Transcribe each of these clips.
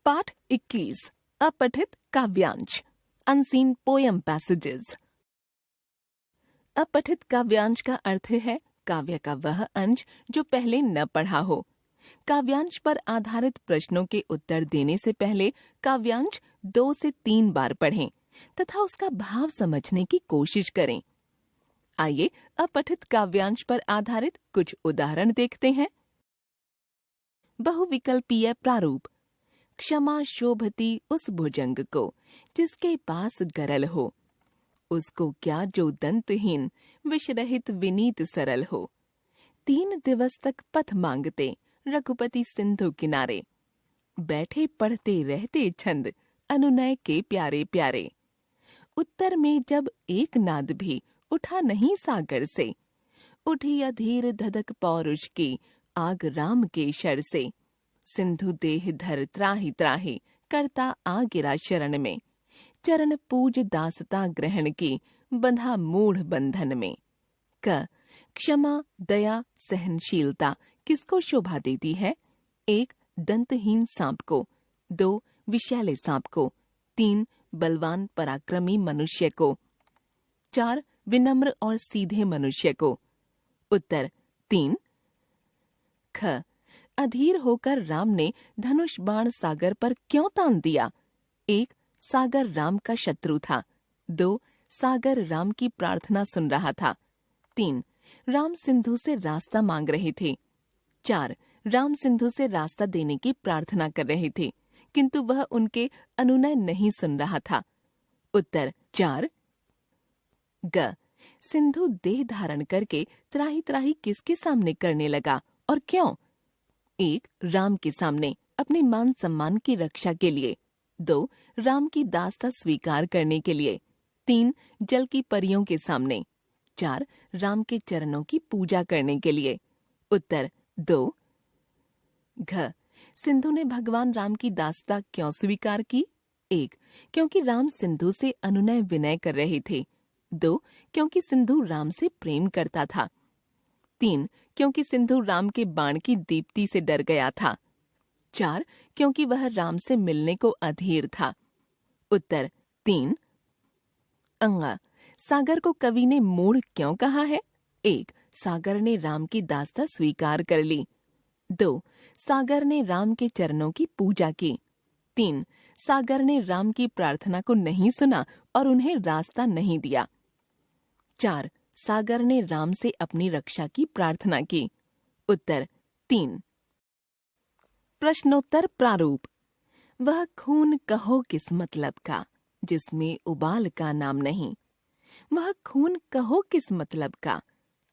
पाठ 21 अपठित काव्यांश unseen poem passages. अपठित काव्यांश का अर्थ है काव्य का वह अंश जो पहले न पढ़ा हो। काव्यांश पर आधारित प्रश्नों के उत्तर देने से पहले काव्यांश 2 से 3 बार पढ़ें तथा उसका भाव समझने की कोशिश करें। आइए अपठित काव्यांश पर आधारित कुछ उदाहरण देखते हैं। बहुविकल्पीय प्रारूप। क्षमा शोभती उस भुजंग को जिसके पास गरल हो, उसको क्या जो दंतहीन विषरहित विनीत सरल हो। 3 दिवस तक पथ मांगते रघुपति सिंधु किनारे, बैठे पढ़ते रहते छंद अनुनय के प्यारे प्यारे। उत्तर में जब एक नाद भी उठा नहीं सागर से, उठी अधीर धधक पौरुष की आग राम के शर से। सिंधु देह धर त्राहि त्राहि करता आ गिरा शरण में, चरण पूज दासता ग्रहण की बंधा मूढ़ बंधन में। क क्षमा दया सहनशीलता किसको शोभा देती है? 1 दंतहीन सांप को, 2 विषैले सांप को, 3 बलवान पराक्रमी मनुष्य को, 4 विनम्र और सीधे मनुष्य को। उत्तर 3। ख अधीर होकर राम ने धनुष बाण सागर पर क्यों तान दिया? 1 सागर राम का शत्रु था, 2 सागर राम की प्रार्थना सुन रहा था, 3 राम सिंधु से रास्ता मांग रहे थे, 4 राम सिंधु से रास्ता देने की प्रार्थना कर रहे थे किंतु वह उनके अनुनय नहीं सुन रहा था। उत्तर 4। ग सिंधु देह धारण करके त्राहि त्राहि किसके सामने करने लगा और क्यों? 1 राम के सामने अपने मान सम्मान की रक्षा के लिए, 2 राम की दास्ता स्वीकार करने के लिए, 3 जल की परियों के सामने, 4 राम के चरणों की पूजा करने के लिए। उत्तर 2। घ सिंधु ने भगवान राम की दास्ता क्यों स्वीकार की? 1 क्योंकि राम सिंधु से अनुनय विनय कर रहे थे, 2 क्योंकि सिंधु राम से प्रेम करता था, 3 क्योंकि सिंधु राम के बाण की दीप्ति से डर गया था, 4 क्योंकि वह राम से मिलने को अधीर था। उत्तर 3। अंगा सागर को कवि ने मूढ़ क्यों कहा है? 1 सागर ने राम की दास्ता स्वीकार कर ली, 2 सागर ने राम के चरणों की पूजा की, 3 सागर ने राम की प्रार्थना को नहीं सुना और उन्हें रास्ता नहीं दिया, 4 सागर ने राम से अपनी रक्षा की प्रार्थना की। उत्तर 3। प्रश्नोत्तर प्रारूप। वह खून कहो किस मतलब का जिसमें उबाल का नाम नहीं, वह खून कहो किस मतलब का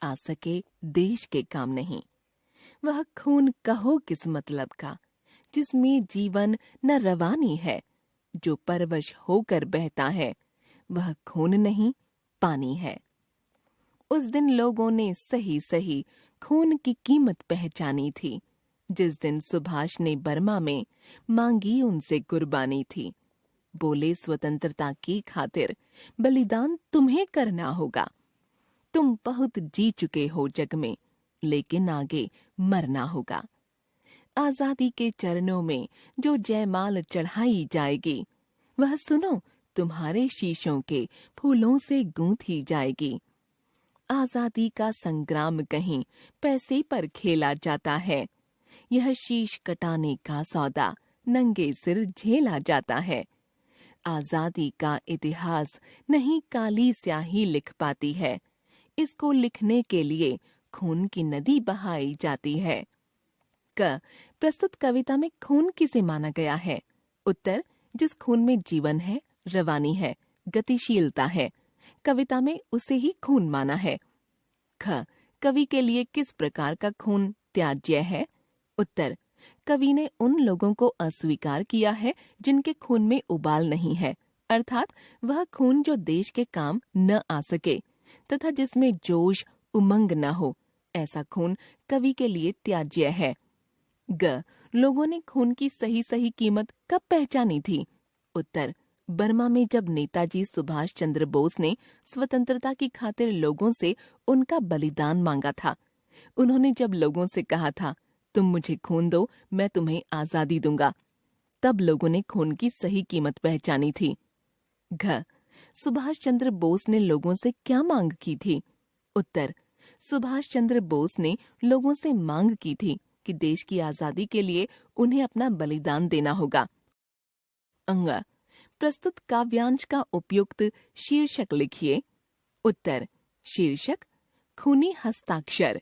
आ सके देश के काम नहीं। वह खून कहो किस मतलब का जिसमें जीवन न रवानी है, जो परवश होकर बहता है वह खून नहीं पानी है। उस दिन लोगों ने सही सही खून की कीमत पहचानी थी, जिस दिन सुभाष ने बर्मा में मांगी उनसे कुर्बानी थी। बोले स्वतंत्रता की खातिर बलिदान तुम्हें करना होगा। तुम बहुत जी चुके हो जग में, लेकिन आगे मरना होगा। आजादी के चरणों में जो जयमाल चढ़ाई जाएगी, वह सुनो तुम्हारे शीशों के फूलों से गूंथी जाएगी। आजादी का संग्राम कहीं पैसे पर खेला जाता है, यह शीश कटाने का सौदा नंगे सिर झेला जाता है। आजादी का इतिहास नहीं काली स्याही लिख पाती है, इसको लिखने के लिए खून की नदी बहाई जाती है। क प्रस्तुत कविता में खून किसे माना गया है? उत्तर जिस खून में जीवन है, रवानी है, गतिशीलता है, कविता में उसे ही खून माना है। ख कवि के लिए किस प्रकार का खून त्याज्य है? उत्तर कवि ने उन लोगों को अस्वीकार किया है जिनके खून में उबाल नहीं है, अर्थात वह खून जो देश के काम न आ सके तथा जिसमें जोश उमंग न हो, ऐसा खून कवि के लिए त्याज्य है। ग लोगों ने खून की सही सही कीमत कब पहचानी थी? उत्तर बर्मा में जब नेताजी सुभाष चंद्र बोस ने स्वतंत्रता की खातिर लोगों से उनका बलिदान मांगा था। उन्होंने जब लोगों से कहा था, तुम मुझे खून दो, मैं तुम्हें आजादी दूंगा, तब लोगों ने खून की सही कीमत पहचानी थी। घ. सुभाष चंद्र बोस ने लोगों से क्या मांग की थी? उत्तर: सुभाष चंद्र बोस ने लोगों से मांग की थी कि देश की आजादी के लिए उन्हें अपना बलिदान देना होगा। अंग. प्रस्तुत काव्यांश का उपयुक्त शीर्षक लिखिए। उत्तर: शीर्षक खूनी हस्ताक्षर।